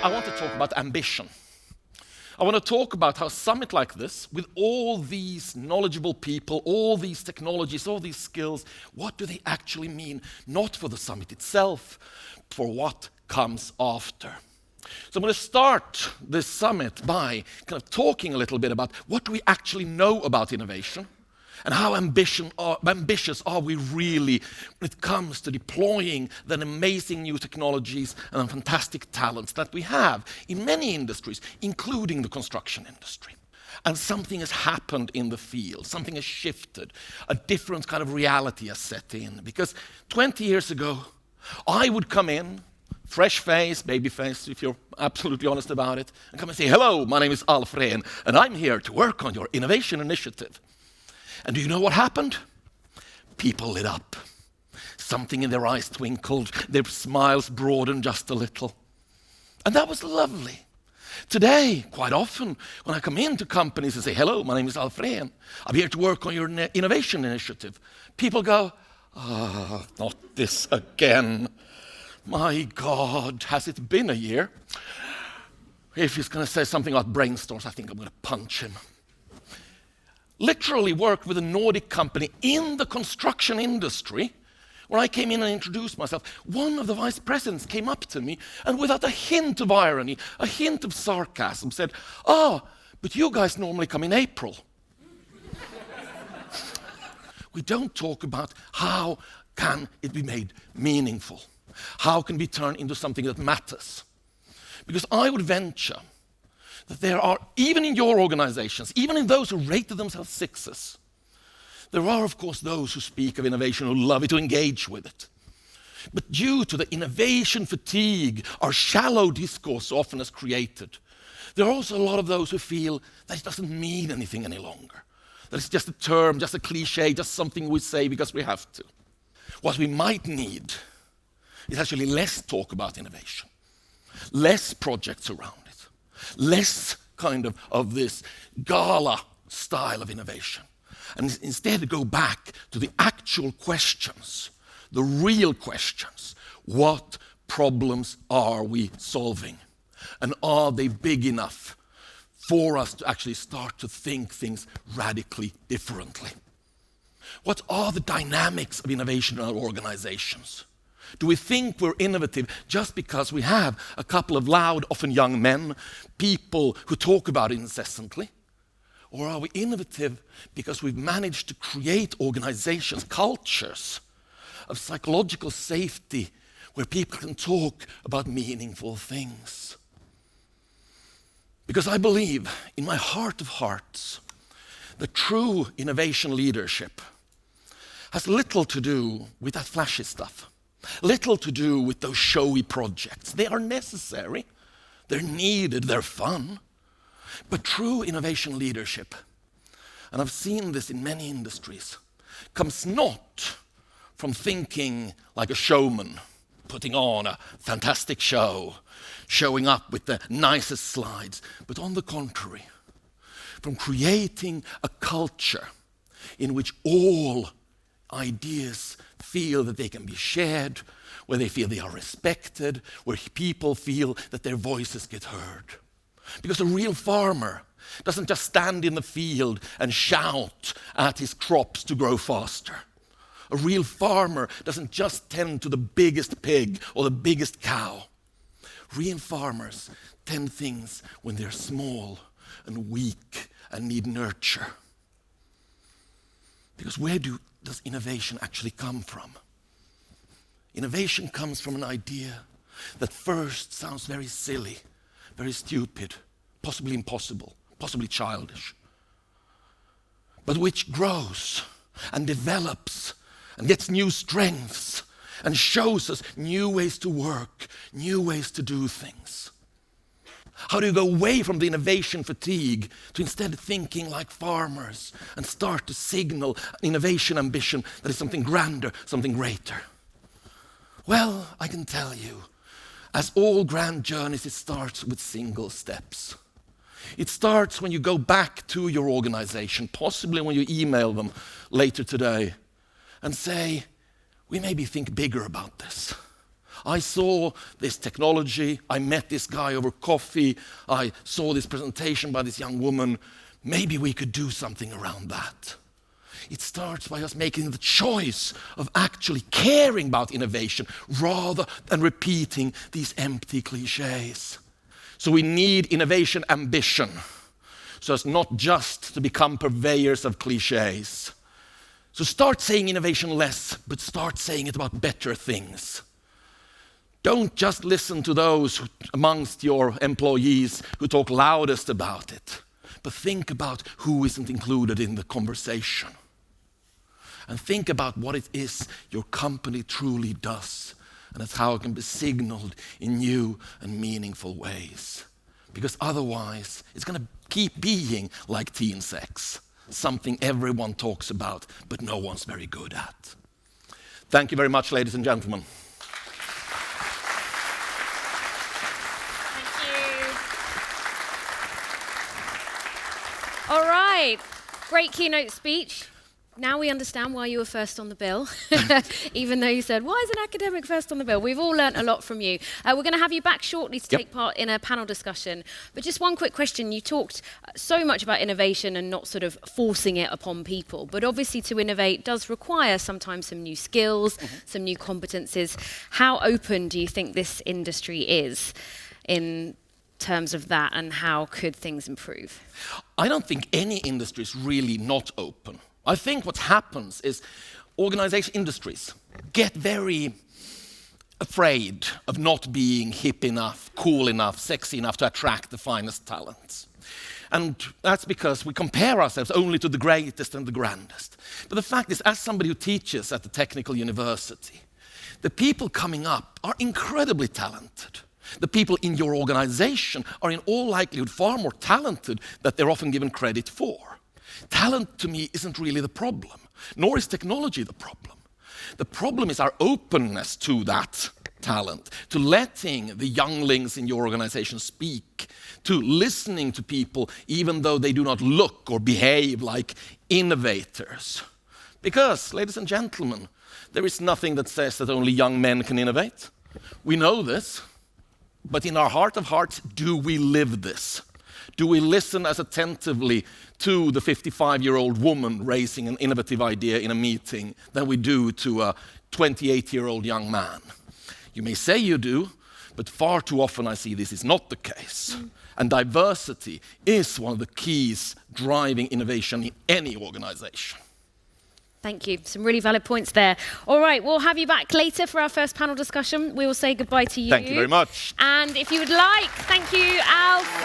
I want to talk about ambition. I want to talk about how a summit like this, with all these knowledgeable people, all these technologies, all these skills, what do they actually mean? Not for the summit itself, for what comes after. So I'm going to start this summit by kind of talking a little bit about what do we actually know about innovation, and how ambitious are we really when it comes to deploying the amazing new technologies and fantastic talents that we have in many industries, including the construction industry. And something has happened in the field, something has shifted, a different kind of reality has set in. Because 20 years ago, I would come in, fresh face, baby face, if you're absolutely honest about it, and come and say, hello, my name is Alf Rehn, and I'm here to work on your innovation initiative. And do you know what happened? People lit up. Something in their eyes twinkled, their smiles broadened just a little. And that was lovely. Today, quite often, when I come into companies and say, hello, my name is Alf Rehn, I'm here to work on your innovation initiative, people go, not this again. My God, has it been a year? If he's going to say something about brainstorms, I think I'm going to punch him. Literally worked with a Nordic company in the construction industry. When I came in and introduced myself, one of the vice presidents came up to me and without a hint of irony, a hint of sarcasm, said, but you guys normally come in April. We don't talk about how can it be made meaningful. How can we turn into something that matters? Because I would venture that there are, even in your organizations, even in those who rated themselves sixes, there are, of course, those who speak of innovation, who love it, to engage with it. But due to the innovation fatigue our shallow discourse often has created, there are also a lot of those who feel that it doesn't mean anything any longer, that it's just a term, just a cliche, just something we say because we have to. What we might need is actually less talk about innovation, less projects around it, less kind of this gala style of innovation, and instead go back to the actual questions, the real questions. What problems are we solving? And are they big enough for us to actually start to think things radically differently? What are the dynamics of innovation in our organizations? Do we think we're innovative just because we have a couple of loud, often young men, people who talk about it incessantly? Or are we innovative because we've managed to create organizations, cultures of psychological safety where people can talk about meaningful things? Because I believe, in my heart of hearts, that true innovation leadership has little to do with that flashy stuff. Little to do with those showy projects. They are necessary, they're needed, they're fun. But true innovation leadership, and I've seen this in many industries, comes not from thinking like a showman, putting on a fantastic show, showing up with the nicest slides, but on the contrary, from creating a culture in which all ideas feel that they can be shared, where they feel they are respected, where people feel that their voices get heard. Because a real farmer doesn't just stand in the field and shout at his crops to grow faster. A real farmer doesn't just tend to the biggest pig or the biggest cow. Real farmers tend things when they're small and weak and need nurture. Because where does innovation actually come from? Innovation comes from an idea that first sounds very silly, very stupid, possibly impossible, possibly childish, but which grows and develops and gets new strengths and shows us new ways to work, new ways to do things. How do you go away from the innovation fatigue to instead thinking like farmers and start to signal innovation ambition that is something grander, something greater? Well, I can tell you, as all grand journeys, it starts with single steps. It starts when you go back to your organization, possibly when you email them later today, and say, we maybe think bigger about this. I saw this technology, I met this guy over coffee, I saw this presentation by this young woman. Maybe we could do something around that. It starts by us making the choice of actually caring about innovation rather than repeating these empty cliches. So we need innovation ambition, so as not just to become purveyors of cliches. So start saying innovation less, but start saying it about better things. Don't just listen to those amongst your employees who talk loudest about it, but think about who isn't included in the conversation. And think about what it is your company truly does, and that's how it can be signaled in new and meaningful ways. Because otherwise, it's going to keep being like teen sex, something everyone talks about, but no one's very good at. Thank you very much, ladies and gentlemen. Thank you. All right, great keynote speech. Now we understand why you were first on the bill, even though you said, why is an academic first on the bill? We've all learnt a lot from you. We're going to have you back shortly to take part in a panel discussion. But just one quick question. You talked so much about innovation and not sort of forcing it upon people. But obviously to innovate does require sometimes some new skills, some new competencies. How open do you think this industry is in terms of that, and how could things improve? I don't think any industry is really not open. I think what happens is industries get very afraid of not being hip enough, cool enough, sexy enough to attract the finest talents. And that's because we compare ourselves only to the greatest and the grandest. But the fact is, as somebody who teaches at the technical university, the people coming up are incredibly talented. The people in your organization are in all likelihood far more talented than they're often given credit for. Talent, to me, isn't really the problem, nor is technology the problem. The problem is our openness to that talent, to letting the younglings in your organization speak, to listening to people even though they do not look or behave like innovators. Because, ladies and gentlemen, there is nothing that says that only young men can innovate. We know this, but in our heart of hearts, do we live this? Do we listen as attentively to the 55-year-old woman raising an innovative idea in a meeting than we do to a 28-year-old young man? You may say you do, but far too often I see this is not the case. And diversity is one of the keys driving innovation in any organization. Thank you. Some really valid points there. All right, we'll have you back later for our first panel discussion. We will say goodbye to you. Thank you very much. And if you would like, thank you, Alf.